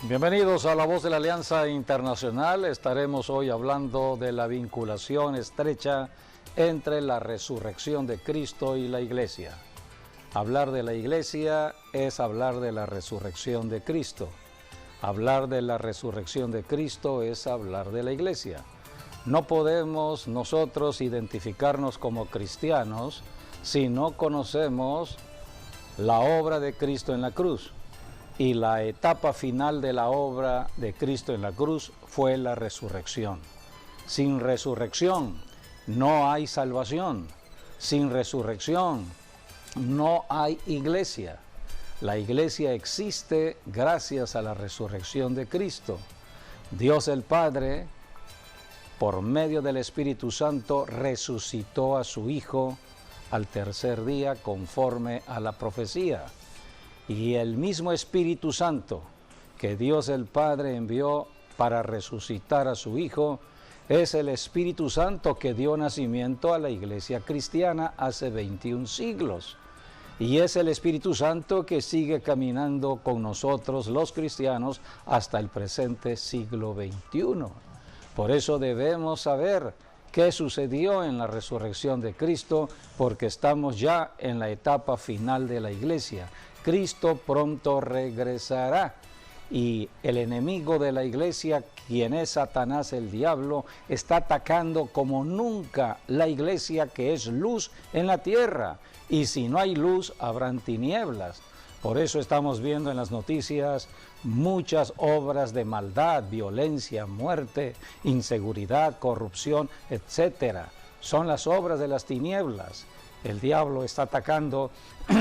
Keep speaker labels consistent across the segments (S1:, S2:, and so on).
S1: Bienvenidos a La Voz de la Alianza Internacional. Estaremos hoy hablando de la vinculación estrecha entre la resurrección de Cristo y la Iglesia. Hablar de la Iglesia es hablar de la resurrección de Cristo. Hablar de la resurrección de Cristo es hablar de la Iglesia. No podemos nosotros identificarnos como cristianos si no conocemos la obra de Cristo en la cruz. Y la etapa final de la obra de Cristo en la cruz fue la resurrección. Sin resurrección no hay salvación. Sin resurrección no hay iglesia. La iglesia existe gracias a la resurrección de Cristo. Dios el Padre, por medio del Espíritu Santo, resucitó a su Hijo al tercer día conforme a la profecía. Y el mismo Espíritu Santo que Dios el Padre envió para resucitar a su Hijo es el Espíritu Santo que dio nacimiento a la iglesia cristiana hace 21 siglos. Y es el Espíritu Santo que sigue caminando con nosotros los cristianos hasta el presente siglo XXI. Por eso debemos saber qué sucedió en la resurrección de Cristo, porque estamos ya en la etapa final de la iglesia. Cristo pronto regresará y el enemigo de la iglesia, quien es Satanás el diablo, está atacando como nunca la iglesia, que es luz en la tierra, y si no hay luz habrán tinieblas. Por eso estamos viendo en las noticias muchas obras de maldad, violencia, muerte, inseguridad, corrupción, etc. Son las obras de las tinieblas. El diablo está atacando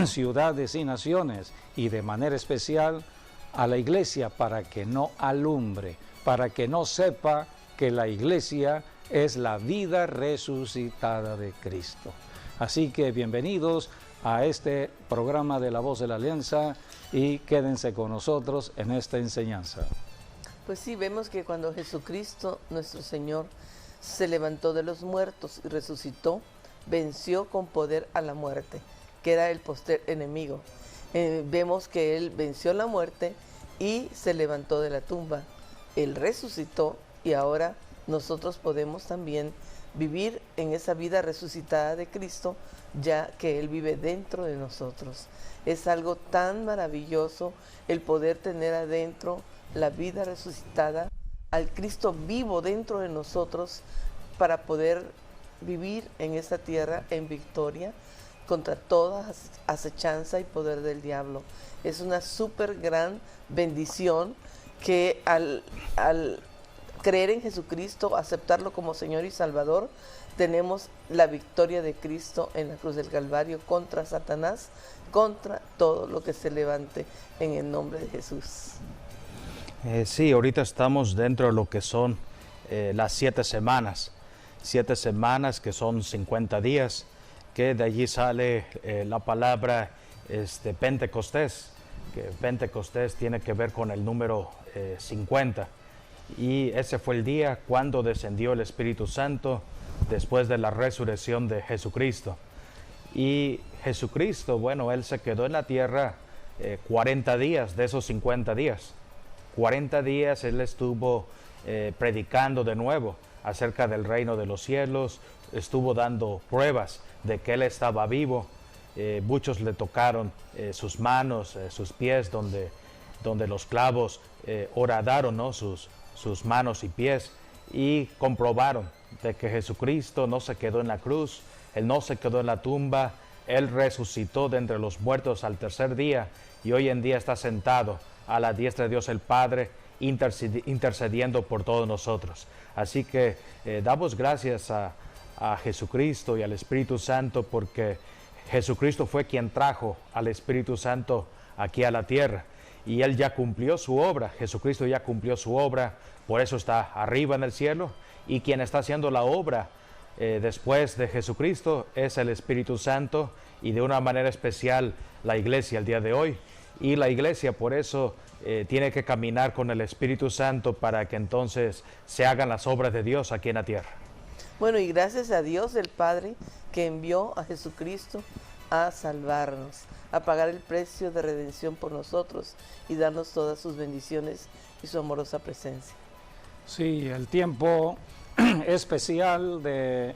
S1: ciudades y naciones, y de manera especial a la iglesia, para que no alumbre, para que no sepa que la iglesia es la vida resucitada de Cristo. Así que bienvenidos a este programa de La Voz de la Alianza y quédense con nosotros en esta enseñanza.
S2: Pues sí, vemos que cuando Jesucristo, nuestro Señor, se levantó de los muertos y resucitó, venció con poder a la muerte, que era el postrer enemigo. Vemos que Él venció la muerte y se levantó de la tumba. Él resucitó y ahora nosotros podemos también vivir en esa vida resucitada de Cristo, ya que Él vive dentro de nosotros. Es algo tan maravilloso el poder tener adentro la vida resucitada, al Cristo vivo dentro de nosotros, para poder vivir en esta tierra en victoria contra toda acechanza y poder del diablo. Es una súper gran bendición que al creer en Jesucristo, aceptarlo como Señor y Salvador, tenemos la victoria de Cristo en la cruz del Calvario contra Satanás, contra todo lo que se levante en el nombre de Jesús.
S3: Sí, ahorita estamos dentro de lo que son las 7 semanas. 7 semanas que son 50 días, que de allí sale la palabra Pentecostés, que Pentecostés tiene que ver con el número 50. Y ese fue el día cuando descendió el Espíritu Santo después de la resurrección de Jesucristo. Y Jesucristo, bueno, Él se quedó en la tierra 40 días de esos 50 días. 40 días Él estuvo predicando de nuevo acerca del reino de los cielos, estuvo dando pruebas de que Él estaba vivo. Muchos le tocaron sus manos, sus pies, donde los clavos horadaron, ¿no?, sus manos y pies, y comprobaron de que Jesucristo no se quedó en la cruz, Él no se quedó en la tumba, Él resucitó de entre los muertos al tercer día, y hoy en día está sentado a la diestra de Dios el Padre, intercediendo por todos nosotros. Así que damos gracias a Jesucristo y al Espíritu Santo, porque Jesucristo fue quien trajo al Espíritu Santo aquí a la tierra, y Él ya cumplió su obra. Jesucristo ya cumplió su obra, por eso está arriba en el cielo, y quien está haciendo la obra después de Jesucristo es el Espíritu Santo, y de una manera especial la iglesia el día de hoy. Y la iglesia por eso tiene que caminar con el Espíritu Santo, para que entonces se hagan las obras de Dios aquí en la tierra.
S2: Bueno, y gracias a Dios el Padre, que envió a Jesucristo a salvarnos, a pagar el precio de redención por nosotros y darnos todas sus bendiciones y su amorosa presencia.
S1: Sí, el tiempo especial de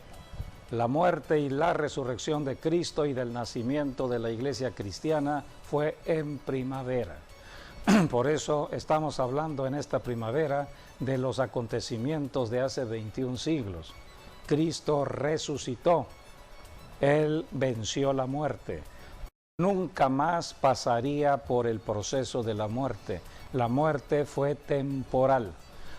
S1: la muerte y la resurrección de Cristo y del nacimiento de la iglesia cristiana fue en primavera. Por eso estamos hablando en esta primavera de los acontecimientos de hace 21 siglos. Cristo resucitó, Él venció la muerte. Nunca más pasaría por el proceso de la muerte. La muerte fue temporal.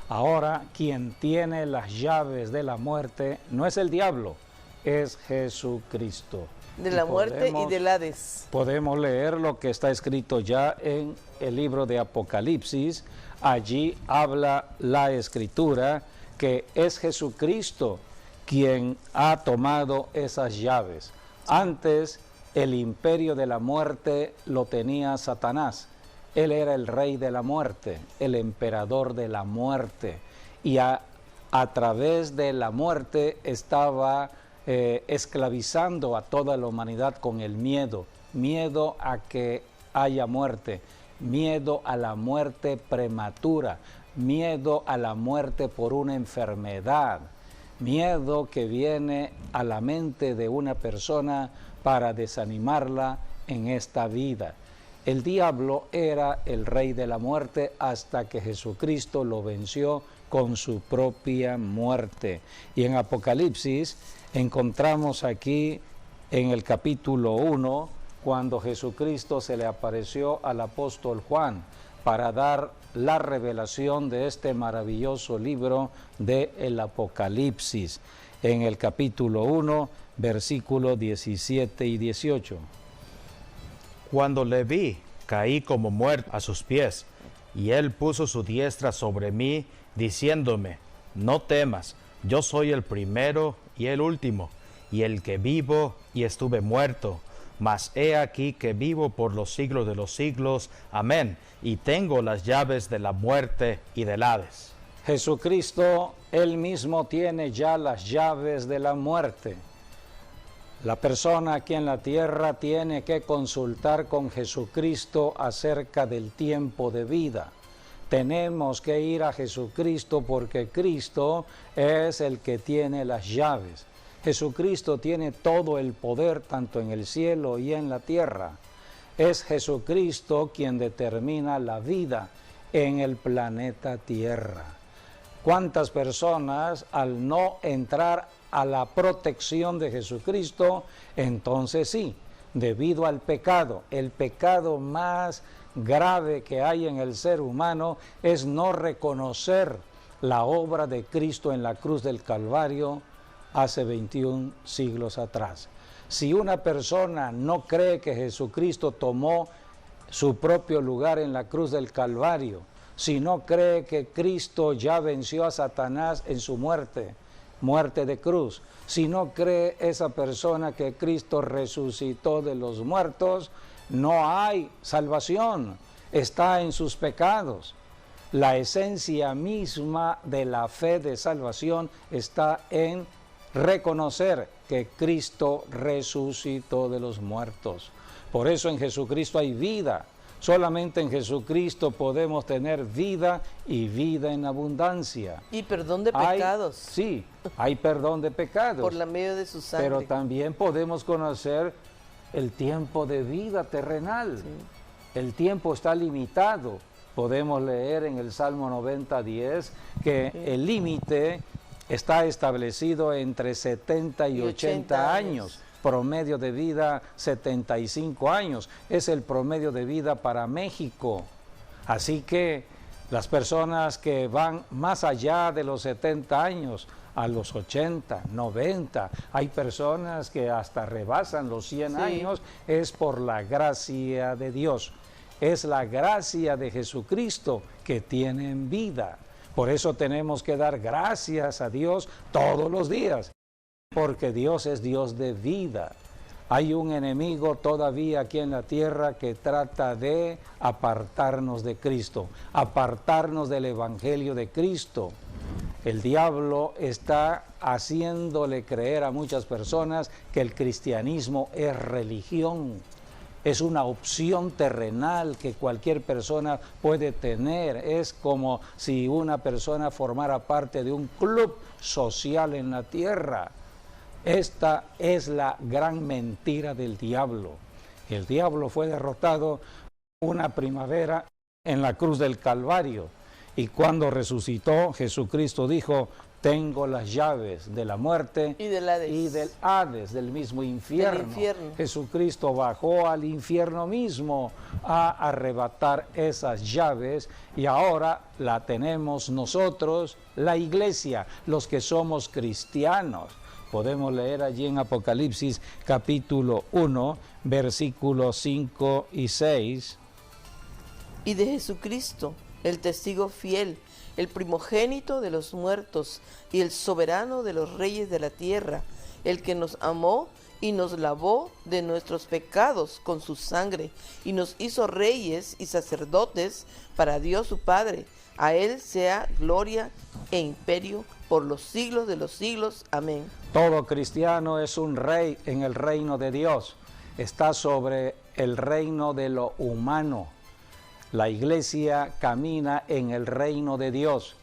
S1: Ahora, quien tiene las llaves de la muerte no es el diablo, es Jesucristo.
S2: De la muerte y del Hades.
S1: Podemos leer lo que está escrito ya en el libro de Apocalipsis. Allí habla la Escritura que es Jesucristo quien ha tomado esas llaves. Antes, el imperio de la muerte lo tenía Satanás. Él era el rey de la muerte, el emperador de la muerte. Y a través de la muerte estaba esclavizando a toda la humanidad con el miedo. Miedo a que haya muerte. Miedo a la muerte prematura. Miedo a la muerte por una enfermedad. Miedo que viene a la mente de una persona para desanimarla en esta vida. El diablo era el rey de la muerte hasta que Jesucristo lo venció con su propia muerte. Y en Apocalipsis encontramos aquí en el capítulo 1, cuando Jesucristo se le apareció al apóstol Juan para dar la revelación de este maravilloso libro del Apocalipsis, en el capítulo 1, versículos 17 y 18.
S3: Cuando le vi, caí como muerto a sus pies, y él puso su diestra sobre mí, diciéndome: no temas, yo soy el primero y el último, y el que vivo y estuve muerto, mas he aquí que vivo por los siglos de los siglos. Amén. Y tengo las llaves de la muerte y del Hades.
S1: Jesucristo, Él mismo tiene ya las llaves de la muerte. La persona aquí en la tierra tiene que consultar con Jesucristo acerca del tiempo de vida. Tenemos que ir a Jesucristo porque Cristo es el que tiene las llaves. Jesucristo tiene todo el poder tanto en el cielo y en la tierra. Es Jesucristo quien determina la vida en el planeta Tierra. ¿Cuántas personas al no entrar a la protección de Jesucristo, entonces sí, debido al pecado, el pecado más grave que hay en el ser humano es no reconocer la obra de Cristo en la cruz del Calvario hace 21 siglos atrás? Si una persona no cree que Jesucristo tomó su propio lugar en la cruz del Calvario, si no cree que Cristo ya venció a Satanás en su muerte de cruz, si no cree esa persona que Cristo resucitó de los muertos, no hay salvación, está en sus pecados. La esencia misma de la fe de salvación está en reconocer que Cristo resucitó de los muertos. Por eso en Jesucristo hay vida. Solamente en Jesucristo podemos tener vida y vida en abundancia.
S2: Y perdón de pecados.
S1: Sí, hay perdón de pecados.
S2: Por la medio de su sangre.
S1: Pero también podemos conocer el tiempo de vida terrenal. Sí. El tiempo está limitado. Podemos leer en el Salmo 90:10 que el límite está establecido entre 70 y 80 años. Promedio de vida 75 años, es el promedio de vida para México. Así que las personas que van más allá de los 70 años, a los 80, 90, hay personas que hasta rebasan los 100 años, es por la gracia de Dios. Es la gracia de Jesucristo que tienen vida. Por eso tenemos que dar gracias a Dios todos los días. Porque Dios es Dios de vida. Hay un enemigo todavía aquí en la tierra que trata de apartarnos de Cristo, apartarnos del Evangelio de Cristo. El diablo está haciéndole creer a muchas personas que el cristianismo es religión, es una opción terrenal que cualquier persona puede tener. Es como si una persona formara parte de un club social en la tierra. Esta es la gran mentira del diablo. El diablo fue derrotado una primavera en la cruz del Calvario, y cuando resucitó, Jesucristo dijo: tengo las llaves de la muerte
S2: y del
S1: Hades, del mismo infierno. Jesucristo bajó al infierno mismo a arrebatar esas llaves, y ahora la tenemos nosotros, la iglesia, los que somos cristianos. Podemos leer allí en Apocalipsis capítulo 1, versículos 5 y 6.
S2: Y de Jesucristo, el testigo fiel, el primogénito de los muertos y el soberano de los reyes de la tierra, el que nos amó y nos lavó de nuestros pecados con su sangre, y nos hizo reyes y sacerdotes para Dios su Padre. A él sea gloria e imperio por los siglos de los siglos. Amén.
S1: Todo cristiano es un rey en el reino de Dios. Está sobre el reino de lo humano. La iglesia camina en el reino de Dios.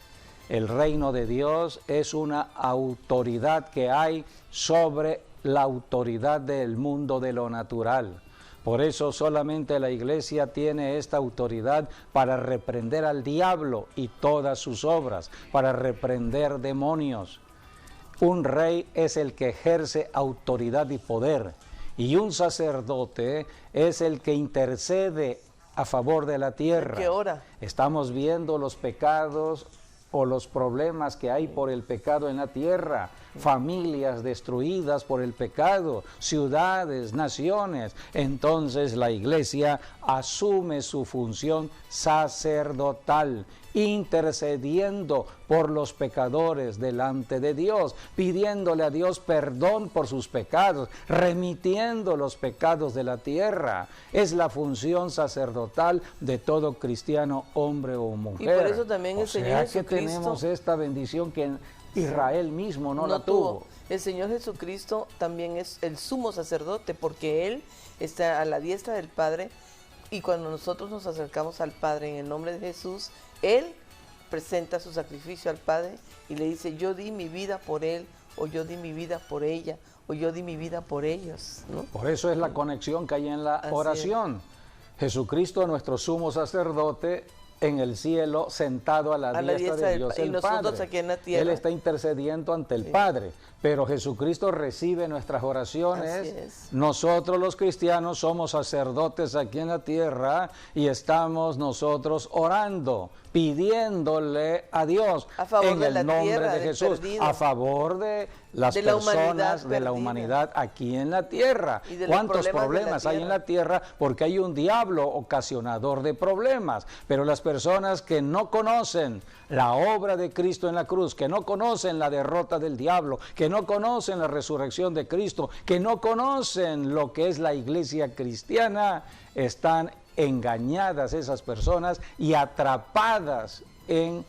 S1: El reino de Dios es una autoridad que hay sobre la autoridad del mundo de lo natural. Por eso solamente la iglesia tiene esta autoridad para reprender al diablo y todas sus obras, para reprender demonios. Un rey es el que ejerce autoridad y poder, y un sacerdote es el que intercede a favor de la tierra.
S2: ¿Qué hora?
S1: Estamos viendo los pecados o los problemas que hay por el pecado en la tierra, familias destruidas por el pecado, ciudades, naciones. Entonces la iglesia asume su función sacerdotal, intercediendo por los pecadores delante de Dios, pidiéndole a Dios perdón por sus pecados, remitiendo los pecados de la tierra. Es la función sacerdotal de todo cristiano, hombre o mujer.
S2: Y por eso también el Señor Jesucristo,
S1: que tenemos esta bendición que Israel mismo no la tuvo.
S2: El Señor Jesucristo también es el sumo sacerdote, porque Él está a la diestra del Padre, y cuando nosotros nos acercamos al Padre en el nombre de Jesús, Él presenta su sacrificio al Padre y le dice: yo di mi vida por Él, o yo di mi vida por ella, o yo di mi vida por ellos, ¿no?
S1: Por eso es la conexión que hay en la oración. Jesucristo, nuestro sumo sacerdote, en el cielo, sentado a la diestra de Dios el Padre.
S2: Aquí en la tierra.
S1: Él está intercediendo ante el Padre, pero Jesucristo recibe nuestras oraciones. Nosotros los cristianos somos sacerdotes aquí en la tierra y estamos nosotros orando, pidiéndole a Dios en el nombre de Jesús, a favor de las personas de la humanidad aquí en la tierra. ¿Cuántos problemas hay en la tierra? Porque hay un diablo ocasionador de problemas, pero las personas que no conocen la obra de Cristo en la cruz, que no conocen la derrota del diablo, que no conocen la resurrección de Cristo, que no conocen lo que es la iglesia cristiana, están engañadas esas personas y atrapadas en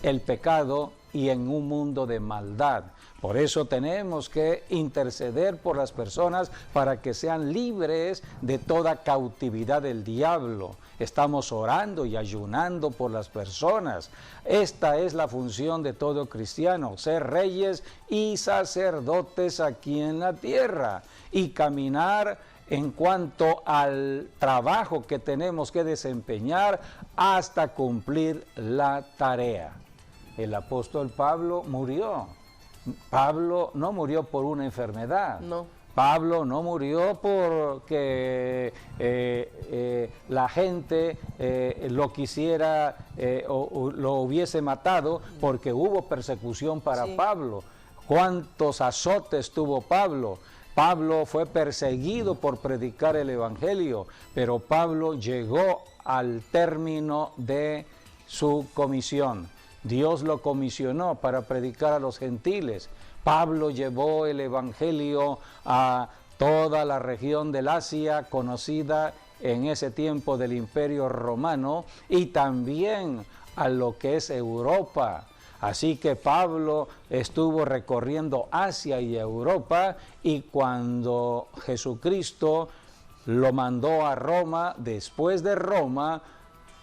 S1: el pecado y en un mundo de maldad. Por eso tenemos que interceder por las personas para que sean libres de toda cautividad del diablo. Estamos orando y ayunando por las personas. Esta es la función de todo cristiano: ser reyes y sacerdotes aquí en la tierra y caminar en cuanto al trabajo que tenemos que desempeñar hasta cumplir la tarea. El apóstol Pablo murió. Pablo no murió por una enfermedad.
S2: No.
S1: Pablo no murió porque la gente lo quisiera o lo hubiese matado, porque hubo persecución para Pablo. ¿Cuántos azotes tuvo Pablo? Pablo fue perseguido por predicar el evangelio, pero Pablo llegó al término de su comisión. Dios lo comisionó para predicar a los gentiles. Pablo llevó el evangelio a toda la región del Asia, conocida en ese tiempo del Imperio Romano, y también a lo que es Europa, Así que Pablo estuvo recorriendo Asia y Europa, y cuando Jesucristo lo mandó a Roma, después de Roma,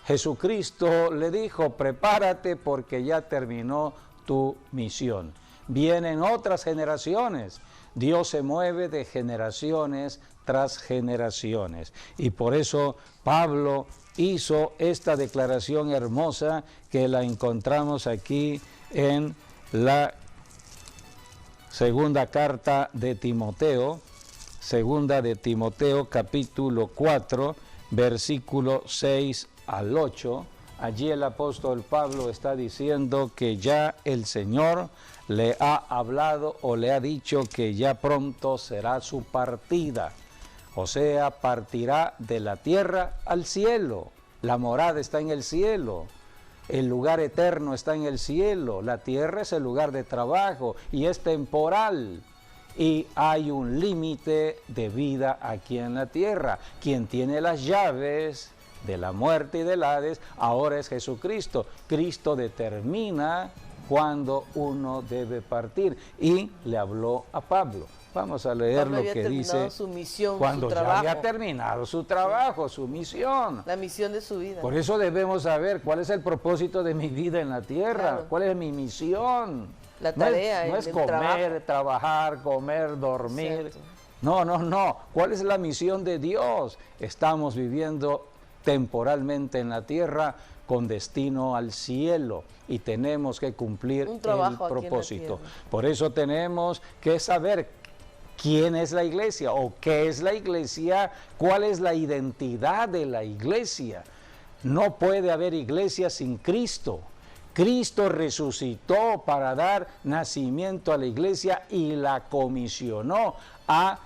S1: Jesucristo le dijo: prepárate porque ya terminó tu misión. Vienen otras generaciones. Dios se mueve de generaciones tras generaciones. Y por eso Pablo hizo esta declaración hermosa que la encontramos aquí en la segunda carta de Timoteo, segunda de Timoteo capítulo 4, versículo 6 al 8. Allí el apóstol Pablo está diciendo que ya el Señor le ha hablado o le ha dicho que ya pronto será su partida. O sea, partirá de la tierra al cielo. La morada está en el cielo. El lugar eterno está en el cielo. La tierra es el lugar de trabajo y es temporal. Y hay un límite de vida aquí en la tierra. Quien tiene las llaves de la muerte y del Hades ahora es Jesucristo. Cristo determina cuándo uno debe partir, y le habló a Pablo. Vamos a leer lo que dice.
S2: Su misión,
S1: cuando
S2: su
S1: ya
S2: trabajo.
S1: había terminado su trabajo, su misión.
S2: La misión de su vida.
S1: Por eso debemos saber cuál es el propósito de mi vida en la tierra,
S2: Claro.
S1: Cuál es mi misión.
S2: La tarea,
S1: no es
S2: el
S1: comer,
S2: trabajo.
S1: trabajar, comer, dormir.
S2: Cierto.
S1: No. ¿Cuál es la misión de Dios? Estamos viviendo temporalmente en la tierra con destino al cielo, y tenemos que cumplir
S2: Un
S1: el
S2: trabajo aquí en la
S1: propósito.
S2: tierra.
S1: Por eso tenemos que saber quién es la iglesia o qué es la iglesia, cuál es la identidad de la iglesia. No puede haber iglesia sin Cristo. Cristo resucitó para dar nacimiento a la iglesia y la comisionó a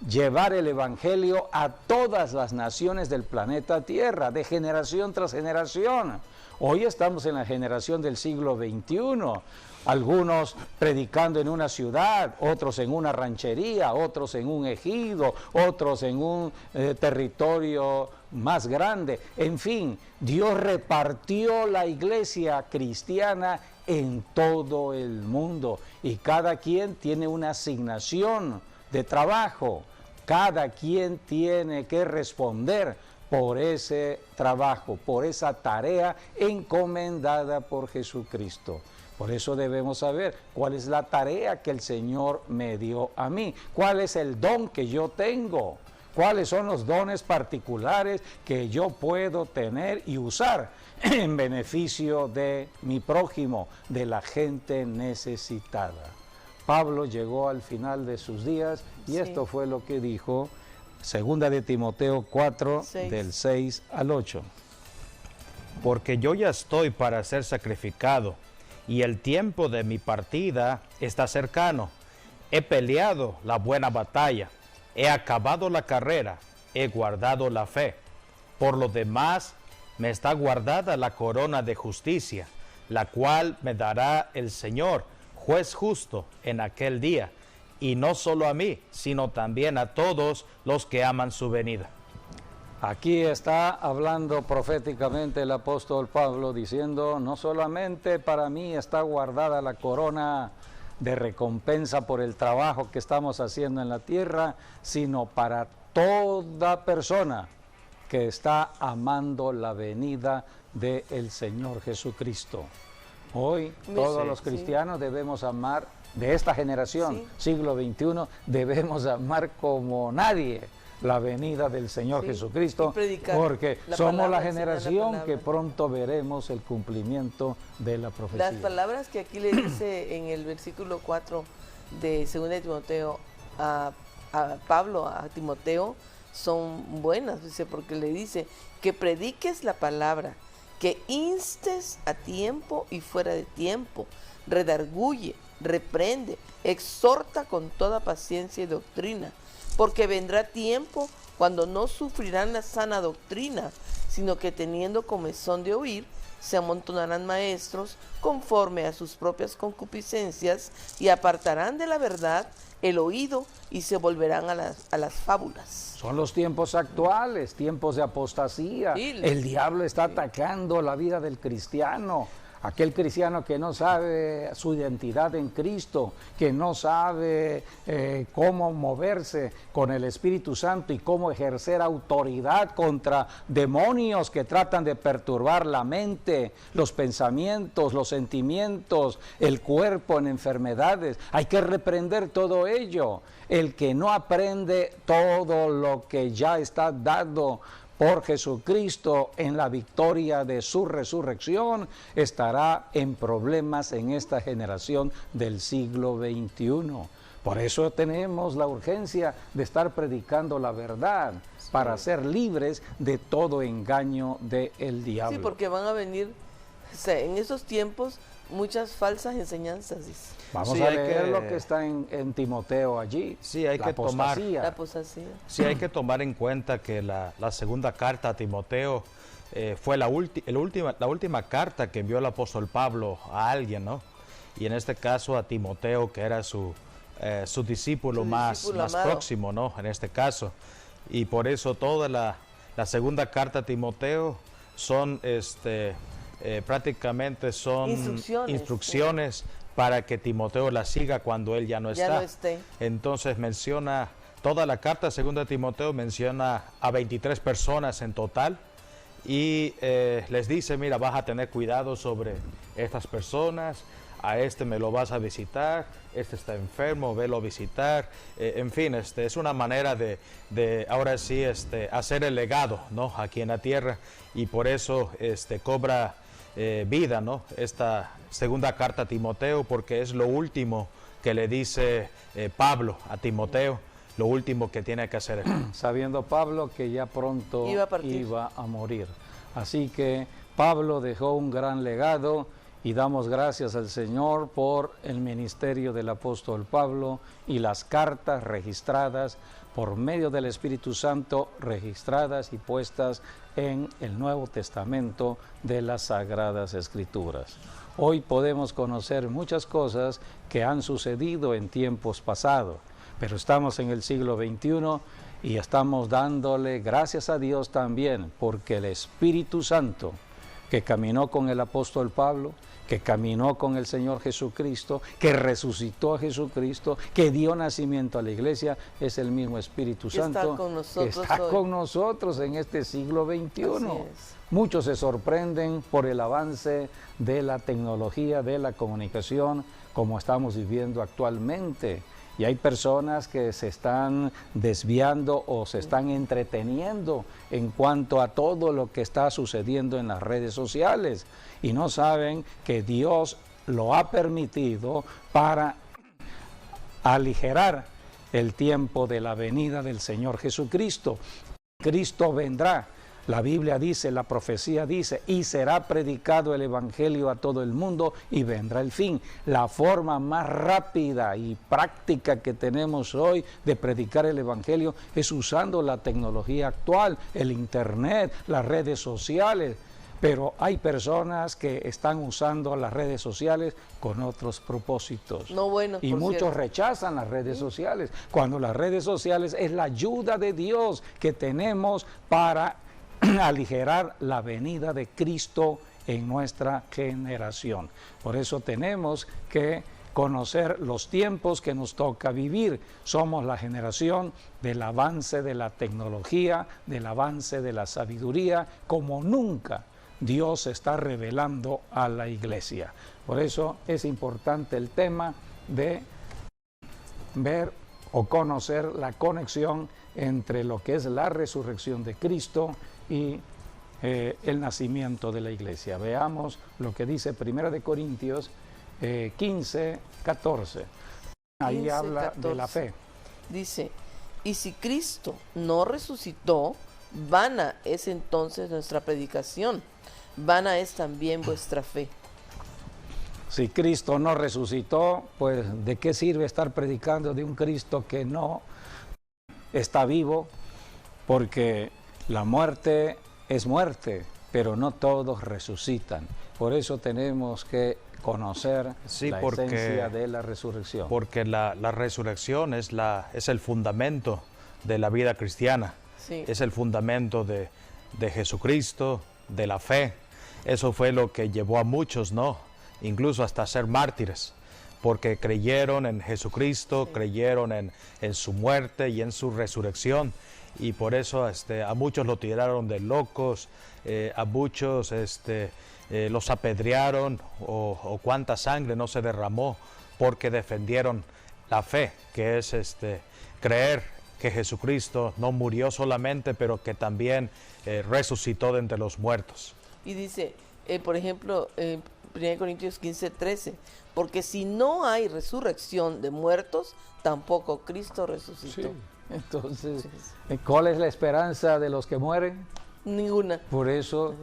S1: llevar el evangelio a todas las naciones del planeta Tierra, de generación tras generación. Hoy estamos en la generación del siglo XXI, algunos predicando en una ciudad, otros en una ranchería, otros en un ejido, otros en un territorio más grande. En fin, Dios repartió la iglesia cristiana en todo el mundo, y cada quien tiene una asignación de trabajo. Cada quien tiene que responder por ese trabajo, por esa tarea encomendada por Jesucristo. Por eso debemos saber cuál es la tarea que el Señor me dio a mí, cuál es el don que yo tengo, cuáles son los dones particulares que yo puedo tener y usar en beneficio de mi prójimo, de la gente necesitada. Pablo llegó al final de sus días y esto fue lo que dijo, segunda de Timoteo 4, del 6 al 8.
S3: Porque yo ya estoy para ser sacrificado, y el tiempo de mi partida está cercano. He peleado la buena batalla, he acabado la carrera, he guardado la fe. Por lo demás, me está guardada la corona de justicia, la cual me dará el Señor, juez justo, en aquel día, y no solo a mí, sino también a todos los que aman su venida.
S1: Aquí está hablando proféticamente el apóstol Pablo, diciendo: no solamente para mí está guardada la corona de recompensa por el trabajo que estamos haciendo en la tierra, sino para toda persona que está amando la venida del Señor Jesucristo. Hoy todos los cristianos debemos amar, de esta generación, siglo XXI, debemos amar como nadie la venida del Señor Jesucristo, porque somos la generación que pronto veremos el cumplimiento de la profecía.
S2: Las palabras que aquí le dice en el versículo 4 de 2 de Timoteo a Pablo, a Timoteo, son buenas, dice, porque le dice que prediques la palabra, que instes a tiempo y fuera de tiempo, redarguye, reprende, exhorta con toda paciencia y doctrina, porque vendrá tiempo cuando no sufrirán la sana doctrina, sino que teniendo comezón de oír, se amontonarán maestros conforme a sus propias concupiscencias y apartarán de la verdad el oído y se volverán a las fábulas.
S1: Son los tiempos actuales, tiempos de apostasía. El diablo está atacando la vida del cristiano, Aquel cristiano que no sabe su identidad en Cristo, que no sabe cómo moverse con el Espíritu Santo y cómo ejercer autoridad contra demonios que tratan de perturbar la mente, los pensamientos, los sentimientos, el cuerpo en enfermedades. Hay que reprender todo ello. El que no aprende todo lo que ya está dado por Jesucristo en la victoria de su resurrección, estará en problemas en esta generación del siglo XXI. Por eso tenemos la urgencia de estar predicando la verdad, para ser libres de todo engaño del diablo.
S2: Sí, porque van a venir, en esos tiempos, muchas falsas enseñanzas, dice.
S1: Vamos a leer lo que está en Timoteo allí.
S3: Sí, hay que tomar.
S2: La apostasía.
S3: Sí, hay que tomar en cuenta que la segunda carta a Timoteo fue la última carta que envió el apóstol Pablo a alguien, ¿no? Y en este caso a Timoteo, que era su discípulo más próximo, ¿no? En este caso. Y por eso toda la segunda carta a Timoteo son prácticamente son instrucciones para que Timoteo la siga cuando él ya no está. Entonces menciona, toda la carta segunda de Timoteo menciona a 23 personas en total y les dice, mira, vas a tener cuidado sobre estas personas, a este me lo vas a visitar, este está enfermo, velo a visitar, en fin, es una manera de ahora sí hacer el legado, ¿no? Aquí en la tierra, y por eso cobra vida, ¿no? Esta segunda carta a Timoteo, porque es lo último que le dice Pablo a Timoteo, lo último que tiene que hacer.
S1: Sabiendo Pablo que ya pronto iba a morir. Así que Pablo dejó un gran legado y damos gracias al Señor por el ministerio del apóstol Pablo y las cartas registradas por medio del Espíritu Santo, registradas y puestas en el Nuevo Testamento de las Sagradas Escrituras. Hoy podemos conocer muchas cosas que han sucedido en tiempos pasados, pero estamos en el siglo XXI y estamos dándole gracias a Dios también, porque el Espíritu Santo que caminó con el apóstol Pablo, que caminó con el Señor Jesucristo, que resucitó a Jesucristo, que dio nacimiento a la iglesia, es el mismo Espíritu Santo que está con nosotros en este siglo XXI. Muchos se sorprenden por el avance de la tecnología, de la comunicación, como estamos viviendo actualmente. Y hay personas que se están desviando o se están entreteniendo en cuanto a todo lo que está sucediendo en las redes sociales y no saben que Dios lo ha permitido para aligerar el tiempo de la venida del Señor Jesucristo. Cristo vendrá. La Biblia dice, la profecía dice, y será predicado el Evangelio a todo el mundo y vendrá el fin. La forma más rápida y práctica que tenemos hoy de predicar el Evangelio es usando la tecnología actual, el Internet, las redes sociales. Pero hay personas que están usando las redes sociales con otros propósitos.
S2: No buenos,
S1: y muchos rechazan las redes sociales, cuando las redes sociales es la ayuda de Dios que tenemos para aligerar la venida de Cristo en nuestra generación. Por eso tenemos que conocer los tiempos que nos toca vivir. Somos la generación del avance de la tecnología, del avance de la sabiduría, como nunca Dios se está revelando a la iglesia. Por eso es importante el tema de ver o conocer la conexión entre lo que es la resurrección de Cristo y el nacimiento de la iglesia. Veamos lo que dice 1 Corintios 15, 14. Ahí habla 14. De la fe.
S2: Dice, y si Cristo no resucitó, vana es entonces nuestra predicación, vana es también vuestra fe.
S1: Si Cristo no resucitó, pues ¿de qué sirve estar predicando de un Cristo que no está vivo? Porque la muerte es muerte, pero no todos resucitan. Por eso tenemos que conocer la esencia de la resurrección.
S3: Porque la resurrección es el fundamento de la vida cristiana. Sí. Es el fundamento de Jesucristo, de la fe. eso fue lo que llevó a muchos, ¿no? Incluso hasta ser mártires, porque creyeron en Jesucristo, creyeron en su muerte y en su resurrección, y por eso a muchos lo tiraron de locos, a muchos los apedrearon, o cuánta sangre no se derramó porque defendieron la fe, que es creer que Jesucristo no murió solamente, pero que también resucitó de entre los muertos.
S2: Y dice, por ejemplo, 1 Corintios 15:13, porque si no hay resurrección de muertos, tampoco Cristo resucitó.
S1: Sí. Entonces, ¿cuál es la esperanza de los que mueren?
S2: Ninguna.
S1: Por eso,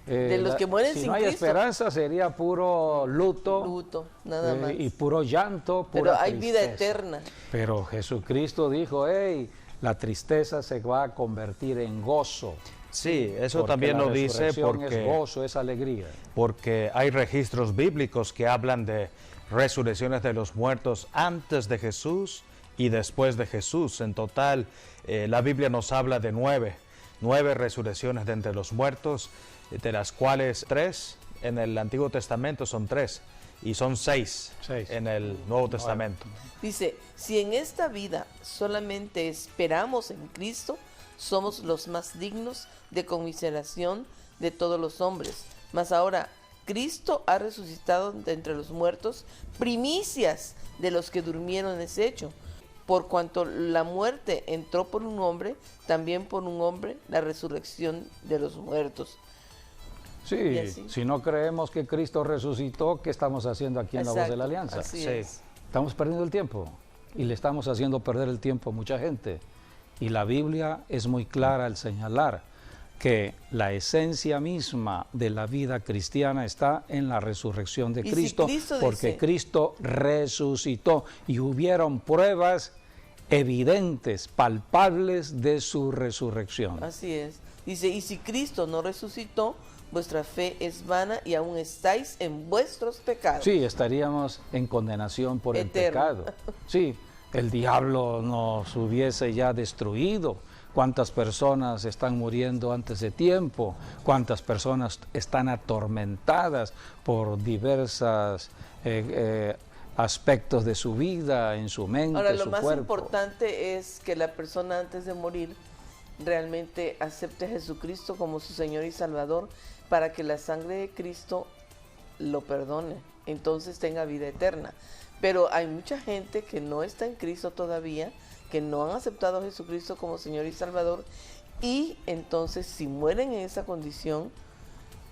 S2: De los que mueren
S1: si
S2: sin
S1: no hay
S2: Cristo.
S1: esperanza, sería puro luto,
S2: Nada más.
S1: y puro llanto,
S2: Pero
S1: pura
S2: hay vida
S1: tristeza.
S2: eterna.
S1: Pero Jesucristo dijo, hey, la tristeza se va a convertir en gozo.
S3: Sí, eso
S1: Porque
S3: también
S1: la
S3: lo dice
S1: resurrección es
S3: porque,
S1: gozo, es alegría.
S3: porque hay registros bíblicos que hablan de resurrecciones de los muertos antes de Jesús y después de Jesús. En total, la Biblia nos habla de nueve resurrecciones de entre los muertos, de las cuales 3 en el Antiguo Testamento son 3 y son 6 en el Nuevo Testamento.
S2: Dice, si en esta vida solamente esperamos en Cristo, somos los más dignos de conmiseración de todos los hombres. Mas ahora, Cristo ha resucitado de entre los muertos, primicias de los que durmieron en ese hecho. Por cuanto la muerte entró por un hombre, también por un hombre la resurrección de los muertos.
S1: Sí, si no creemos que Cristo resucitó, ¿qué estamos haciendo aquí en la Voz de la Alianza?
S2: Así
S3: Sí.
S2: es.
S1: Estamos perdiendo el tiempo y le estamos haciendo perder el tiempo a mucha gente. Y la Biblia es muy clara al señalar que la esencia misma de la vida cristiana está en la resurrección de
S2: Y si
S1: Cristo,
S2: Cristo
S1: porque
S2: dice-
S1: Cristo resucitó y hubieron pruebas evidentes, palpables de su resurrección.
S2: Así es. Dice, y si Cristo no resucitó, vuestra fe es vana y aún estáis en vuestros pecados.
S1: Sí, estaríamos en condenación por el
S2: Eterno.
S1: pecado. Sí, el diablo nos hubiese ya destruido. Cuántas personas están muriendo antes de tiempo, cuántas personas están atormentadas por diversas aspectos de su vida, en su mente,
S2: Ahora, lo
S1: su
S2: más
S1: cuerpo.
S2: importante es que la persona antes de morir realmente acepte a Jesucristo como su Señor y Salvador para que la sangre de Cristo lo perdone, entonces tenga vida eterna. Pero hay mucha gente que no está en Cristo todavía, que no han aceptado a Jesucristo como Señor y Salvador, y entonces si mueren en esa condición,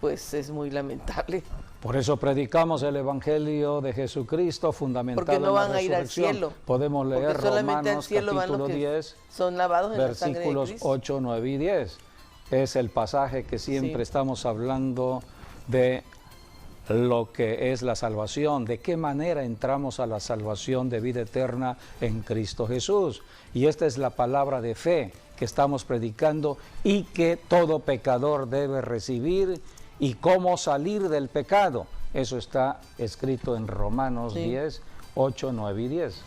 S2: pues es muy lamentable.
S1: Por eso predicamos el Evangelio de Jesucristo fundamentado
S2: Porque no
S1: en la
S2: van a ir al
S1: resurrección.
S2: cielo.
S1: Podemos leer
S2: Porque solamente al
S1: Romanos
S2: cielo van los
S1: capítulo
S2: que
S1: 10,
S2: son lavados en la sangre de
S1: versículos
S2: Cristo.
S1: 8, 9 y 10. Es el pasaje que siempre
S2: Sí.
S1: estamos hablando de lo que es la salvación, de qué manera entramos a la salvación de vida eterna en Cristo Jesús. Y esta es la palabra de fe que estamos predicando y que todo pecador debe recibir, y cómo salir del pecado. Eso está escrito en Romanos
S2: Sí.
S1: 10, 8, 9 y 10.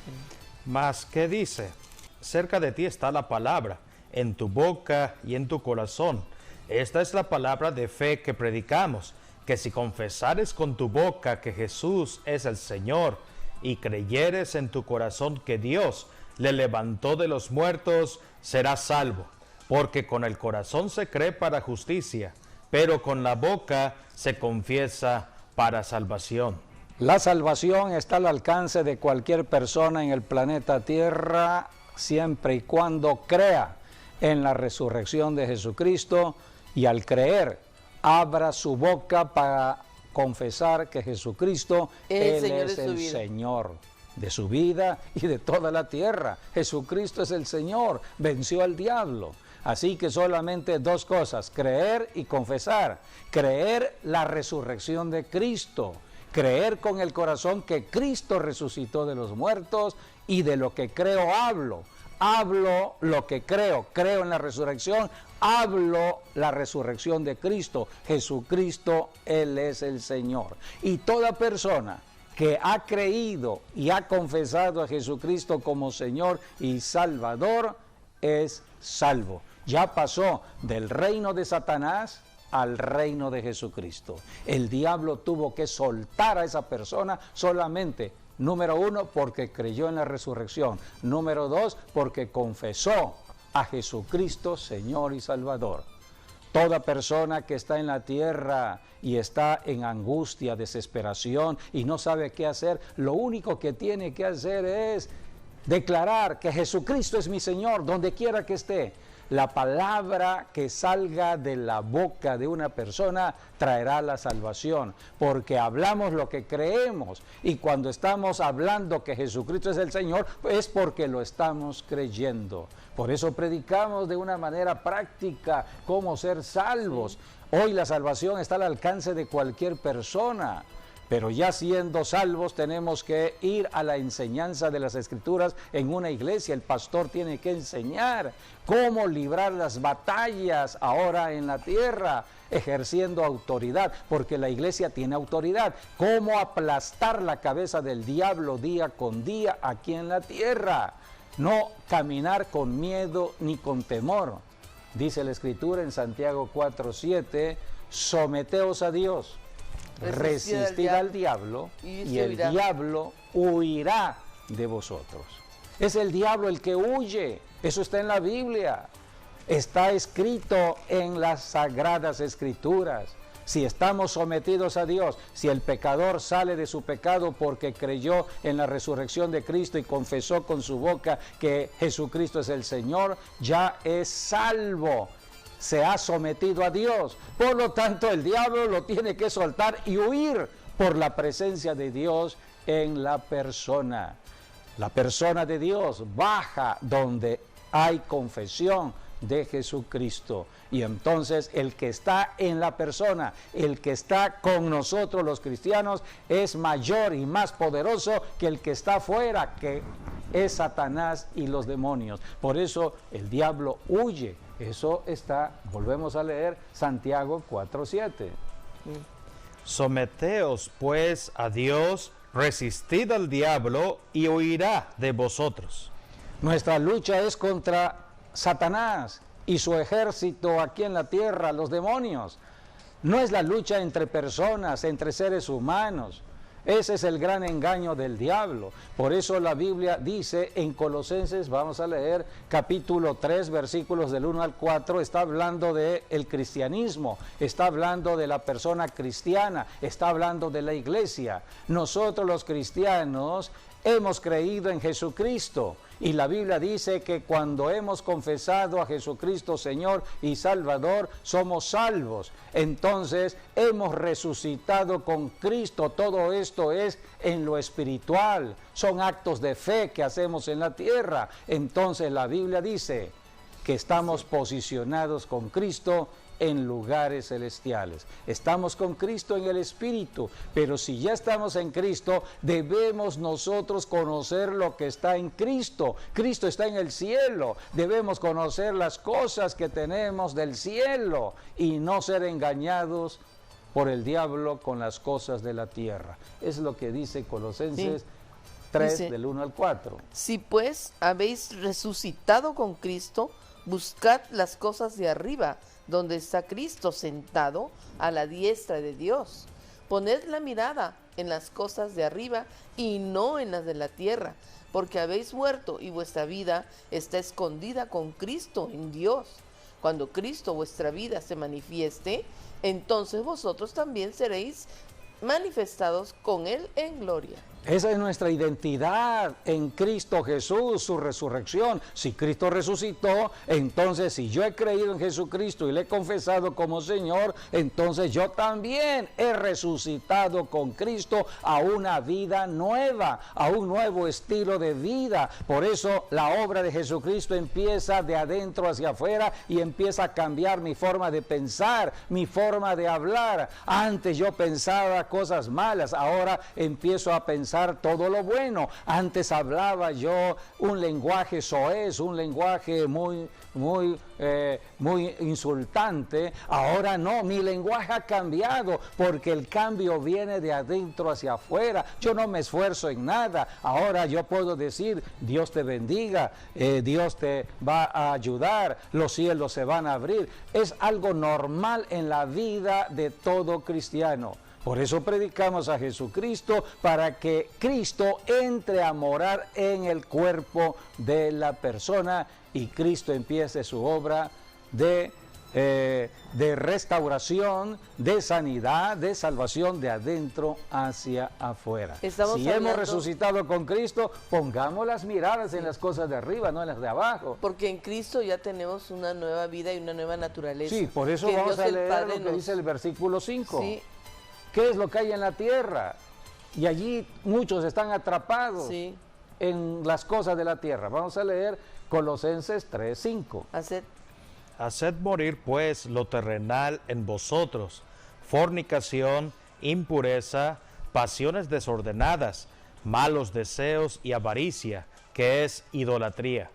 S3: Mas, ¿qué dice? Cerca de ti está la palabra, en tu boca y en tu corazón. Esta es la palabra de fe que predicamos, que si confesares con tu boca que Jesús es el Señor y creyeres en tu corazón que Dios le levantó de los muertos, serás salvo. Porque con el corazón se cree para justicia, pero con la boca se confiesa para salvación.
S1: La salvación está al alcance de cualquier persona en el planeta Tierra, siempre y cuando crea en la resurrección de Jesucristo, y al creer, abra su boca para confesar que Jesucristo, Él es el Señor de su vida y de toda la tierra. Jesucristo es el Señor, venció al diablo. Así que solamente dos cosas: creer y confesar. Creer la resurrección de Cristo, creer con el corazón que Cristo resucitó de los muertos, y de lo que creo hablo. Hablo lo que creo, creo en la resurrección, hablo la resurrección de Cristo. Jesucristo, Él es el Señor. Y toda persona que ha creído y ha confesado a Jesucristo como Señor y Salvador es salvo. Ya pasó del reino de Satanás al reino de Jesucristo. El diablo tuvo que soltar a esa persona solamente, número 1, porque creyó en la resurrección. Número 2, porque confesó a Jesucristo, Señor y Salvador. Toda persona que está en la tierra y está en angustia, desesperación y no sabe qué hacer, lo único que tiene que hacer es declarar que Jesucristo es mi Señor, donde quiera que esté. La palabra que salga de la boca de una persona traerá la salvación, porque hablamos lo que creemos, y cuando estamos hablando que Jesucristo es el Señor, es porque lo estamos creyendo. Por eso predicamos de una manera práctica cómo ser salvos. Hoy la salvación está al alcance de cualquier persona. Pero ya siendo salvos tenemos que ir a la enseñanza de las Escrituras en una iglesia. El pastor tiene que enseñar cómo librar las batallas ahora en la tierra, ejerciendo autoridad, porque la iglesia tiene autoridad. Cómo aplastar la cabeza del diablo día con día aquí en la tierra. No caminar con miedo ni con temor. Dice la Escritura en Santiago 4:7, someteos a Dios. Resistid al diablo y el diablo huirá de vosotros. Es el diablo el que huye. Eso está en la Biblia. Está escrito en las Sagradas Escrituras. Si estamos sometidos a Dios, si el pecador sale de su pecado porque creyó en la resurrección de Cristo y confesó con su boca que Jesucristo es el Señor, ya es salvo. Se ha sometido a Dios. Por lo tanto, el diablo lo tiene que soltar y huir por la presencia de Dios en la persona. La persona de Dios baja donde hay confesión de Jesucristo. Y entonces el que está en la persona, el que está con nosotros los cristianos, es mayor y más poderoso que el que está afuera, que es Satanás y los demonios. Por eso el diablo huye. Eso está, volvemos a leer, Santiago 4:7.
S3: Someteos pues a Dios, resistid al diablo y huirá de vosotros.
S1: Nuestra lucha es contra Satanás y su ejército aquí en la tierra, los demonios. No es la lucha entre personas, entre seres humanos. Ese es el gran engaño del diablo. Por eso la Biblia dice en Colosenses, vamos a leer capítulo 3, versículos del 1 al 4, está hablando del cristianismo, está hablando de la persona cristiana, está hablando de la iglesia. Nosotros los cristianos hemos creído en Jesucristo. Y la Biblia dice que cuando hemos confesado a Jesucristo Señor y Salvador, somos salvos. Entonces hemos resucitado con Cristo. Todo esto es en lo espiritual. Son actos de fe que hacemos en la tierra. Entonces la Biblia dice que estamos posicionados con Cristo en lugares celestiales. Estamos con Cristo en el Espíritu, pero si ya estamos en Cristo, debemos nosotros conocer lo que está en Cristo. Cristo está en el cielo. Debemos conocer las cosas que tenemos del cielo y no ser engañados por el diablo con las cosas de la tierra. Es lo que dice Colosenses 3, dice, del 1 al 4.
S2: Si pues habéis resucitado con Cristo, buscad las cosas de arriba, donde está Cristo sentado a la diestra de Dios. Poned la mirada en las cosas de arriba y no en las de la tierra, porque habéis muerto y vuestra vida está escondida con Cristo en Dios. Cuando Cristo vuestra vida se manifieste, entonces vosotros también seréis manifestados con Él en gloria.
S1: Esa es nuestra identidad en Cristo Jesús, su resurrección. Si Cristo resucitó, entonces si yo he creído en Jesucristo y le he confesado como Señor, entonces yo también he resucitado con Cristo a una vida nueva, a un nuevo estilo de vida. Por eso la obra de Jesucristo empieza de adentro hacia afuera y empieza a cambiar mi forma de pensar, mi forma de hablar. Antes yo pensaba cosas malas, ahora empiezo a pensar rechazar todo lo bueno. Antes hablaba yo un lenguaje soez, un lenguaje muy insultante. Ahora no, mi lenguaje ha cambiado porque el cambio viene de adentro hacia afuera. Yo no me esfuerzo en nada. Ahora yo puedo decir, Dios te bendiga, Dios te va a ayudar, los cielos se van a abrir. Es algo normal en la vida de todo cristiano. Por eso predicamos a Jesucristo, para que Cristo entre a morar en el cuerpo de la persona y Cristo empiece su obra de restauración, de sanidad, de salvación de adentro hacia afuera. Si hemos resucitado con Cristo, pongamos las miradas en las cosas de arriba, no en las de abajo.
S2: Porque en Cristo ya tenemos una nueva vida y una nueva naturaleza.
S1: Sí, por eso vamos a leer lo que dice el versículo 5.
S2: Sí.
S1: ¿Qué es lo que hay en la tierra? Y allí muchos están atrapados en las cosas de la tierra. Vamos a leer Colosenses 3:5.
S3: Haced morir pues lo terrenal en vosotros: fornicación, impureza, pasiones desordenadas, malos deseos y avaricia, que es idolatría.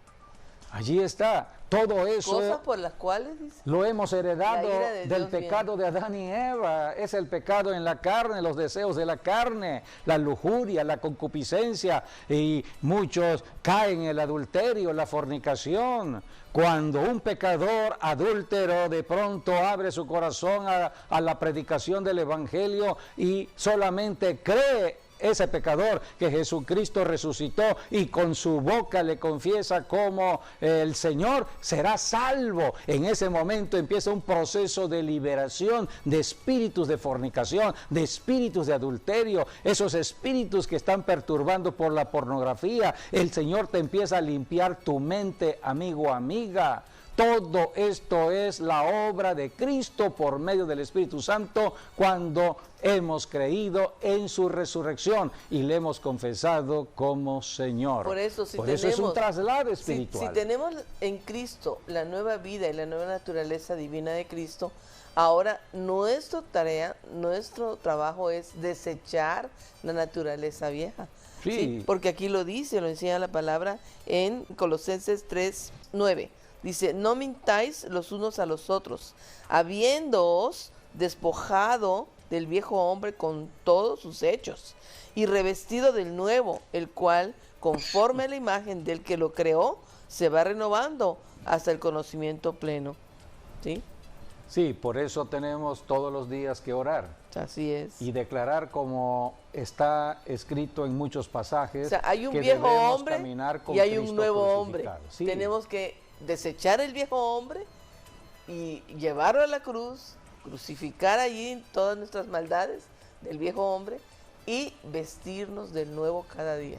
S1: Allí está. Todo eso
S2: cosas por las cuales, dice,
S1: lo hemos heredado del pecado de Adán y Eva. Es el pecado en la carne, los deseos de la carne, la lujuria, la concupiscencia, y muchos caen en el adulterio, la fornicación. Cuando un pecador adúltero de pronto abre su corazón a la predicación del Evangelio y solamente cree ese pecador que Jesucristo resucitó y con su boca le confiesa como el Señor, será salvo. En ese momento empieza un proceso de liberación de espíritus de fornicación, de espíritus de adulterio, esos espíritus que están perturbando por la pornografía. El Señor te empieza a limpiar tu mente, amigo, amiga. Todo esto es la obra de Cristo por medio del Espíritu Santo cuando hemos creído en su resurrección y le hemos confesado como Señor.
S2: Por eso
S1: es un traslado espiritual.
S2: Si tenemos en Cristo la nueva vida y la nueva naturaleza divina de Cristo, ahora nuestra tarea, nuestro trabajo es desechar la naturaleza vieja. Sí, porque aquí lo dice, lo enseña la palabra en Colosenses 3:9. Dice, no mintáis los unos a los otros, habiéndoos despojado del viejo hombre con todos sus hechos, y revestido del nuevo, el cual, conforme a la imagen del que lo creó, se va renovando hasta el conocimiento pleno. ¿Sí?
S1: Sí, por eso tenemos todos los días que orar.
S2: Así es.
S1: Y declarar, como está escrito en muchos pasajes,
S2: o sea, hay un
S1: que
S2: viejo hombre
S1: y
S2: hay un nuevo hombre.
S1: Sí.
S2: Tenemos que desechar el viejo hombre y llevarlo a la cruz, crucificar allí todas nuestras maldades del viejo hombre y vestirnos del nuevo cada día.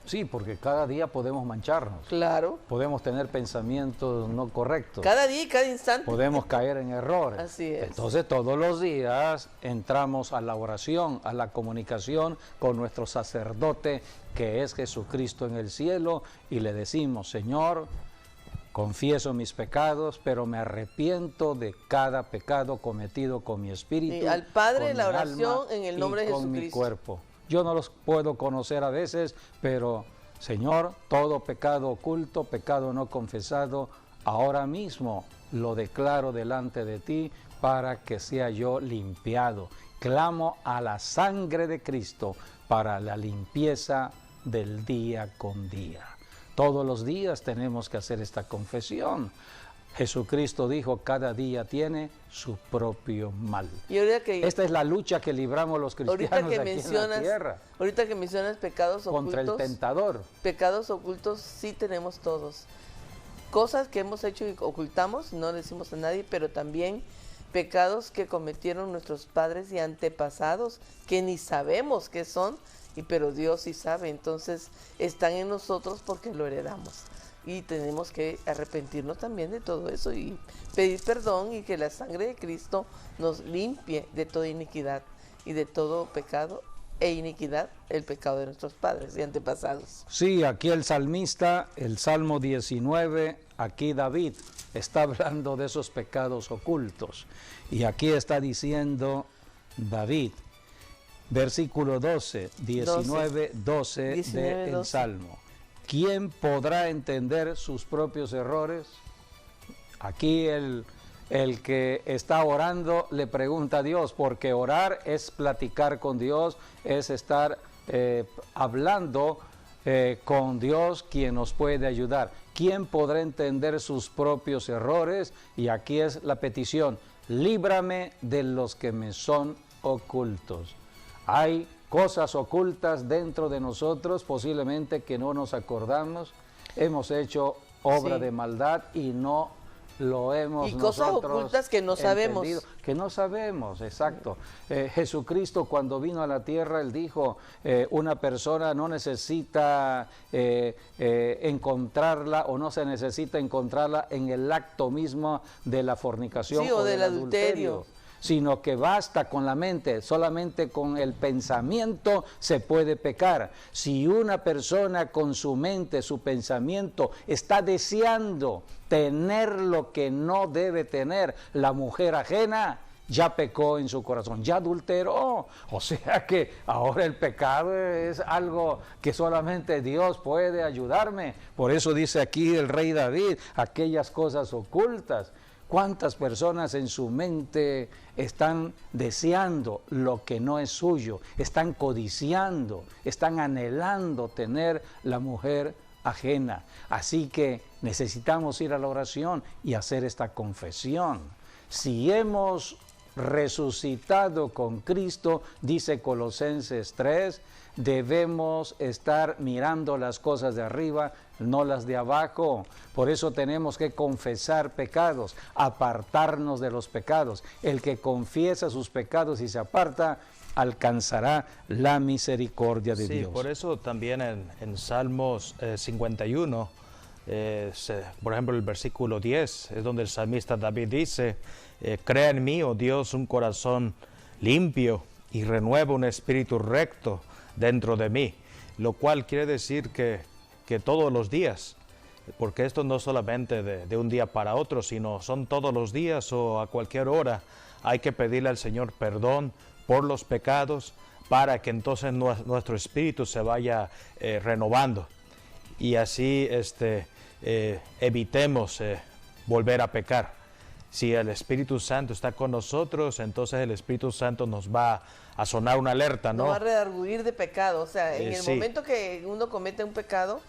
S1: Sí, porque cada día podemos mancharnos.
S2: Claro.
S1: Podemos tener pensamientos no correctos.
S2: Cada día y cada instante.
S1: Podemos caer en errores.
S2: Así es.
S1: Entonces todos los días entramos a la oración, a la comunicación con nuestro sacerdote, que es Jesucristo en el cielo, y le decimos, Señor, confieso mis pecados, pero me arrepiento de cada pecado cometido con mi espíritu.
S2: Y al Padre
S1: con
S2: la
S1: mi
S2: oración
S1: alma
S2: en el nombre
S1: y
S2: de
S1: con mi
S2: Jesucristo.
S1: cuerpo. Yo no los puedo conocer a veces, pero Señor, todo pecado oculto, pecado no confesado, ahora mismo lo declaro delante de ti para que sea yo limpiado. Clamo a la sangre de Cristo para la limpieza del día con día. Todos los días tenemos que hacer esta confesión. Jesucristo dijo, cada día tiene su propio mal.
S2: Y ahorita que,
S1: esta es la lucha que libramos los cristianos aquí en la tierra.
S2: Ahorita que mencionas pecados
S1: contra
S2: ocultos.
S1: Contra el tentador.
S2: Pecados ocultos sí tenemos todos. Cosas que hemos hecho y ocultamos, no le decimos a nadie, pero también pecados que cometieron nuestros padres y antepasados, que ni sabemos qué son, pero Dios sí sabe. Entonces están en nosotros porque lo heredamos. Y tenemos que arrepentirnos también de todo eso y pedir perdón y que la sangre de Cristo nos limpie de toda iniquidad y de todo pecado e iniquidad, el pecado de nuestros padres y antepasados.
S1: Sí, aquí el salmista, el Salmo 19, aquí David está hablando de esos pecados ocultos. Y aquí está diciendo David, Versículo 12, 19, 12 del Salmo. ¿Quién podrá entender sus propios errores? Aquí el que está orando le pregunta a Dios, porque orar es platicar con Dios, es estar hablando con Dios, quien nos puede ayudar. ¿Quién podrá entender sus propios errores? Y aquí es la petición: líbrame de los que me son ocultos. Hay cosas ocultas dentro de nosotros, posiblemente que no nos acordamos. Hemos hecho obra de maldad y no lo hemos
S2: y cosas ocultas que no sabemos.
S1: Que no sabemos, exacto. Jesucristo, cuando vino a la tierra, Él dijo, una persona no necesita encontrarla, o no se necesita encontrarla en el acto mismo de la fornicación
S2: o del adulterio,
S1: sino que basta con la mente, solamente con el pensamiento se puede pecar. Si una persona con su mente, su pensamiento, está deseando tener lo que no debe tener, la mujer ajena, ya pecó en su corazón, ya adulteró. O sea que ahora el pecado es algo que solamente Dios puede ayudarme. Por eso dice aquí el rey David, aquellas cosas ocultas. ¿Cuántas personas en su mente están deseando lo que no es suyo? Están codiciando, están anhelando tener la mujer ajena. Así que necesitamos ir a la oración y hacer esta confesión. Si hemos resucitado con Cristo, dice Colosenses 3, debemos estar mirando las cosas de arriba, no las de abajo. Por eso tenemos que confesar pecados, apartarnos de los pecados. El que confiesa sus pecados y se aparta, alcanzará la misericordia de Dios.
S3: Por eso también en Salmos 51, por ejemplo el versículo 10, es donde el salmista David dice, crea en mí, oh Dios, un corazón limpio y renueva un espíritu recto dentro de mí, lo cual quiere decir que todos los días, porque esto no solamente de un día para otro, sino son todos los días o a cualquier hora, hay que pedirle al Señor perdón por los pecados para que entonces nuestro espíritu se vaya renovando y así evitemos volver a pecar. Si el Espíritu Santo está con nosotros, entonces el Espíritu Santo nos va a sonar una alerta, ¿no?
S2: Nos va a redarguir de pecado. O sea, en el momento que uno comete un pecado,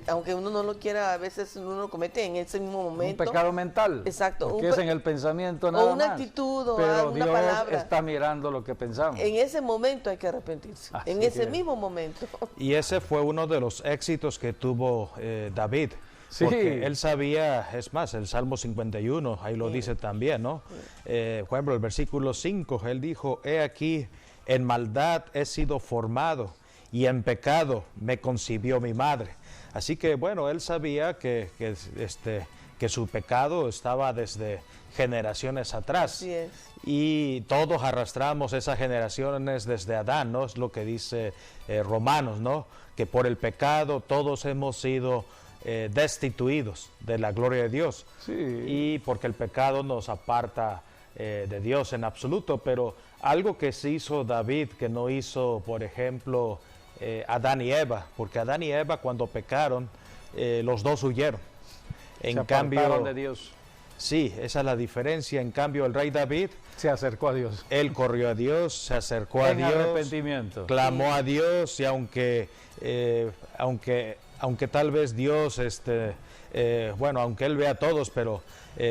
S2: aunque uno no lo quiera, a veces uno lo comete en ese mismo momento.
S1: Un pecado mental.
S2: Exacto.
S1: Porque es en el pensamiento nada más.
S2: O una actitud, o
S1: pero
S2: una
S1: Dios
S2: palabra.
S1: está mirando lo que pensamos.
S2: En ese momento hay que arrepentirse.
S1: Así
S2: en ese
S1: es.
S2: mismo momento.
S3: Y ese fue uno de los éxitos que tuvo David.
S1: Sí.
S3: Porque él sabía, es más, el Salmo 51, ahí lo dice también, ¿no? Por ejemplo, el versículo 5, él dijo, he aquí, en maldad he sido formado, y en pecado me concibió mi madre. Así que, bueno, él sabía que su pecado estaba desde generaciones atrás.
S2: Así es.
S3: Y todos arrastramos esas generaciones desde Adán, ¿no? Es lo que dice Romanos, ¿no? Que por el pecado todos hemos sido destituidos de la gloria de Dios.
S1: Sí.
S3: Y porque el pecado nos aparta de Dios en absoluto, pero algo que sí hizo David que no hizo, por ejemplo, Adán y Eva, porque Adán y Eva cuando pecaron, los dos huyeron.
S1: Se apartaron de Dios.
S3: Sí, esa es la diferencia. En cambio, el rey David
S1: se acercó a Dios.
S3: Él corrió a Dios, se acercó a Dios,
S1: arrepentimiento.
S3: Clamó a Dios, y aunque tal vez Dios, aunque él ve a todos, pero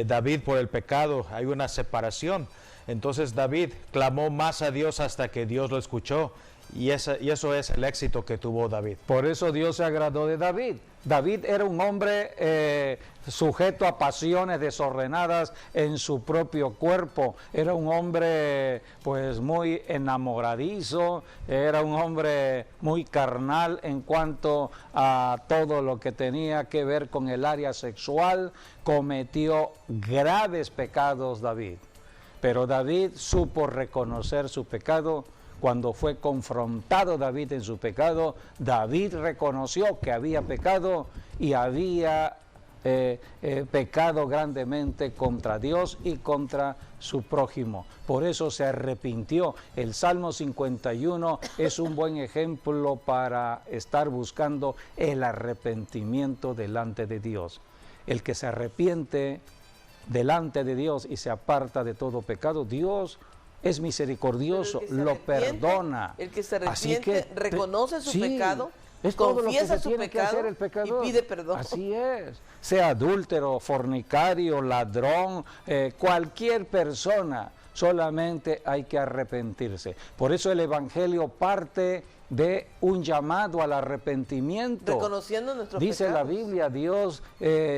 S3: David por el pecado hay una separación. Entonces David clamó más a Dios hasta que Dios lo escuchó, y eso es el éxito que tuvo David.
S1: Por eso Dios se agradó de David. David era un hombre sujeto a pasiones desordenadas en su propio cuerpo. Era un hombre pues muy enamoradizo, era un hombre muy carnal en cuanto a todo lo que tenía que ver con el área sexual. Cometió graves pecados David. Pero David supo reconocer su pecado. Cuando fue confrontado David en su pecado, David reconoció que había pecado y había pecado grandemente contra Dios y contra su prójimo. Por eso se arrepintió. El Salmo 51 es un buen ejemplo para estar buscando el arrepentimiento delante de Dios. El que se arrepiente delante de Dios y se aparta de todo pecado, Dios es misericordioso, lo perdona.
S2: El que se arrepiente reconoce su pecado,
S1: es todo lo que se
S2: su
S1: tiene que hacer el
S2: pecado y pide perdón.
S1: Así es. Sea adúltero, fornicario, ladrón, cualquier persona, solamente hay que arrepentirse. Por eso el Evangelio parte de un llamado al arrepentimiento.
S2: Reconociendo nuestros
S1: Dice
S2: pecados.
S1: la Biblia, Dios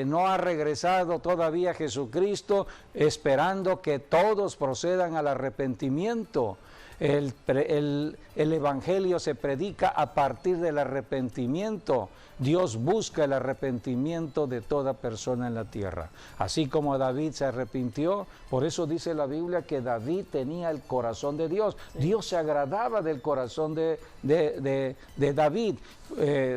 S1: no ha regresado todavía a Jesucristo, esperando que todos procedan al arrepentimiento. El Evangelio se predica a partir del arrepentimiento. Dios busca el arrepentimiento de toda persona en la tierra. Así como David se arrepintió, por eso dice la Biblia que David tenía el corazón de Dios. Dios se agradaba del corazón de David,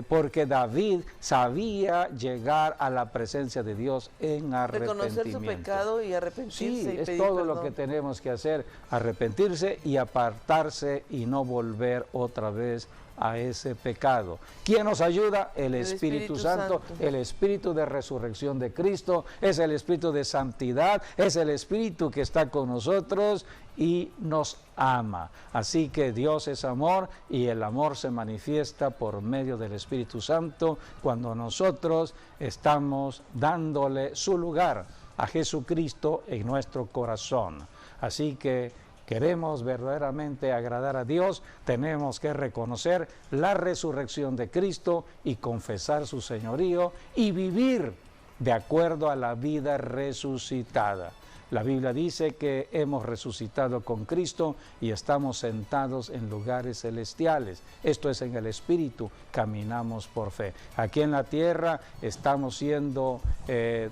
S1: porque David sabía llegar a la presencia de Dios en arrepentimiento.
S2: Reconocer su pecado y arrepentirse.
S1: Sí,
S2: y
S1: es
S2: pedir
S1: todo
S2: perdón.
S1: lo que tenemos que hacer, arrepentirse y apartarse y no volver otra vez a ese pecado. ¿Quién nos ayuda? El Espíritu Santo, el Espíritu de resurrección de Cristo, es el Espíritu de santidad, es el Espíritu que está con nosotros y nos ama. Así que Dios es amor y el amor se manifiesta por medio del Espíritu Santo cuando nosotros estamos dándole su lugar a Jesucristo en nuestro corazón. Así que queremos verdaderamente agradar a Dios, tenemos que reconocer la resurrección de Cristo y confesar su señorío y vivir de acuerdo a la vida resucitada. La Biblia dice que hemos resucitado con Cristo y estamos sentados en lugares celestiales. Esto es en el Espíritu, caminamos por fe. Aquí en la tierra estamos siendo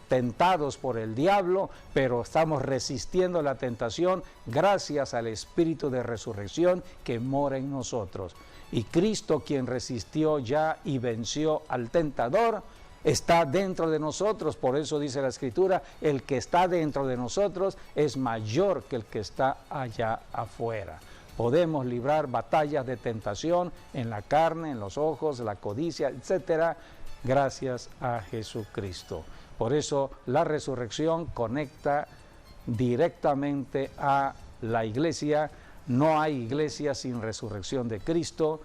S1: tentados por el diablo, pero estamos resistiendo la tentación gracias al Espíritu de resurrección que mora en nosotros. Y Cristo, quien resistió ya y venció al tentador, está dentro de nosotros. Por eso dice la Escritura, el que está dentro de nosotros es mayor que el que está allá afuera. Podemos librar batallas de tentación en la carne, en los ojos, la codicia, etcétera, gracias a Jesucristo. Por eso la resurrección conecta directamente a la iglesia. No hay iglesia sin resurrección de Cristo.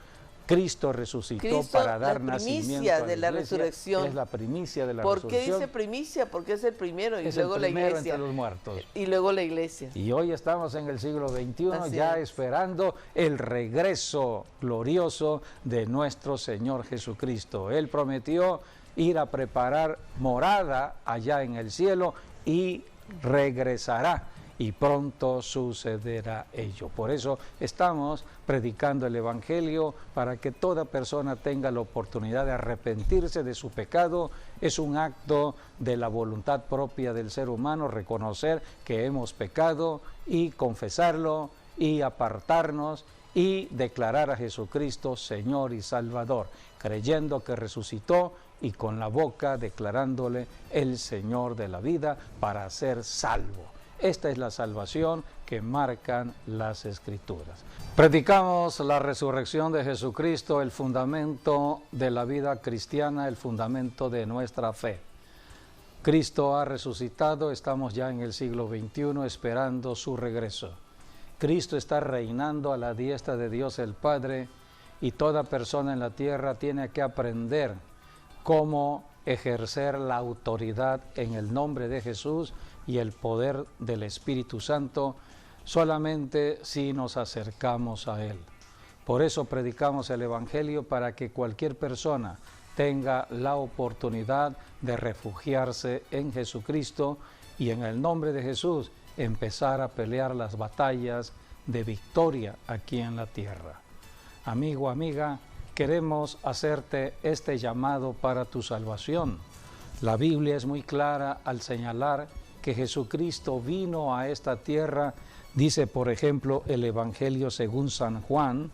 S1: Cristo resucitó para dar nacimiento a la
S2: de la
S1: iglesia.
S2: Resurrección.
S1: Es la primicia de la
S2: ¿Por
S1: resurrección.
S2: qué dice primicia? Porque es el primero y
S1: Es
S2: luego
S1: el
S2: la
S1: primero
S2: iglesia.
S1: entre los muertos.
S2: Y luego la iglesia.
S1: Y hoy estamos en el siglo XXI,
S2: Así
S1: ya
S2: es.
S1: esperando el regreso glorioso de nuestro Señor Jesucristo. Él prometió ir a preparar morada allá en el cielo y regresará. Y pronto sucederá ello. Por eso estamos predicando el Evangelio para que toda persona tenga la oportunidad de arrepentirse de su pecado. Es un acto de la voluntad propia del ser humano, reconocer que hemos pecado y confesarlo y apartarnos y declarar a Jesucristo Señor y Salvador, creyendo que resucitó y con la boca declarándole el Señor de la vida para ser salvo. Esta es la salvación que marcan las Escrituras. Predicamos la resurrección de Jesucristo, el fundamento de la vida cristiana, el fundamento de nuestra fe. Cristo ha resucitado, estamos ya en el siglo XXI esperando su regreso. Cristo está reinando a la diestra de Dios el Padre y toda persona en la tierra tiene que aprender cómo ejercer la autoridad en el nombre de Jesús y el poder del Espíritu Santo solamente si nos acercamos a Él. Por eso predicamos el Evangelio para que cualquier persona tenga la oportunidad de refugiarse en Jesucristo y en el nombre de Jesús empezar a pelear las batallas de victoria aquí en la tierra. Amigo, amiga, queremos hacerte este llamado para tu salvación. La Biblia es muy clara al señalar que Jesucristo vino a esta tierra. Dice, por ejemplo, el Evangelio según San Juan,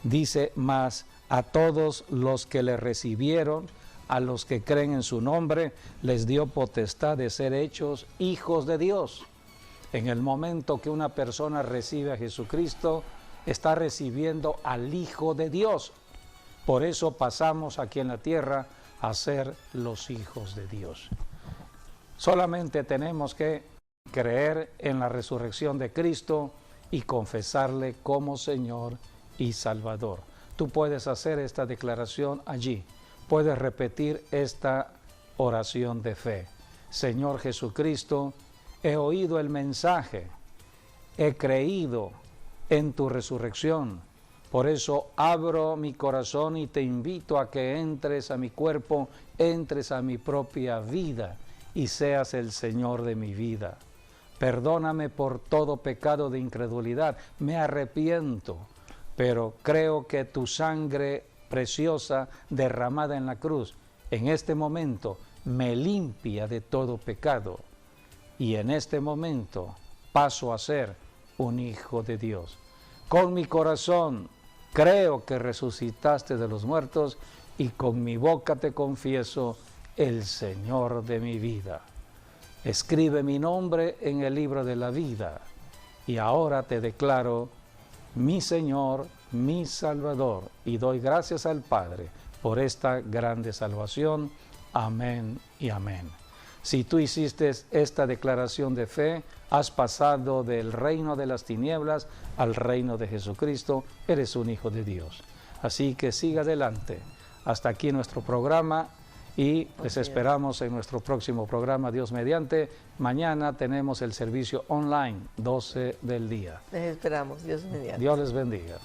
S1: dice, mas a todos los que le recibieron, a los que creen en su nombre, les dio potestad de ser hechos hijos de Dios. En el momento que una persona recibe a Jesucristo, está recibiendo al Hijo de Dios. Por eso pasamos aquí en la tierra a ser los hijos de Dios. Solamente tenemos que creer en la resurrección de Cristo y confesarle como Señor y Salvador. Tú puedes hacer esta declaración allí. Puedes repetir esta oración de fe. Señor Jesucristo, he oído el mensaje, he creído en tu resurrección. Por eso abro mi corazón y te invito a que entres a mi cuerpo, entres a mi propia vida y seas el Señor de mi vida. Perdóname por todo pecado de incredulidad, me arrepiento, pero creo que tu sangre preciosa derramada en la cruz, en este momento me limpia de todo pecado y en este momento paso a ser un hijo de Dios. Con mi corazón creo que resucitaste de los muertos y con mi boca te confieso el Señor de mi vida. Escribe mi nombre en el libro de la vida y ahora te declaro mi Señor, mi Salvador, y doy gracias al Padre por esta grande salvación. Amén y amén. Si tú hiciste esta declaración de fe, has pasado del reino de las tinieblas al reino de Jesucristo, eres un hijo de Dios. Así que siga adelante. Hasta aquí nuestro programa y les esperamos en nuestro próximo programa, Dios mediante. Mañana tenemos el servicio online, 12 del día.
S2: Les esperamos, Dios mediante.
S1: Dios les bendiga.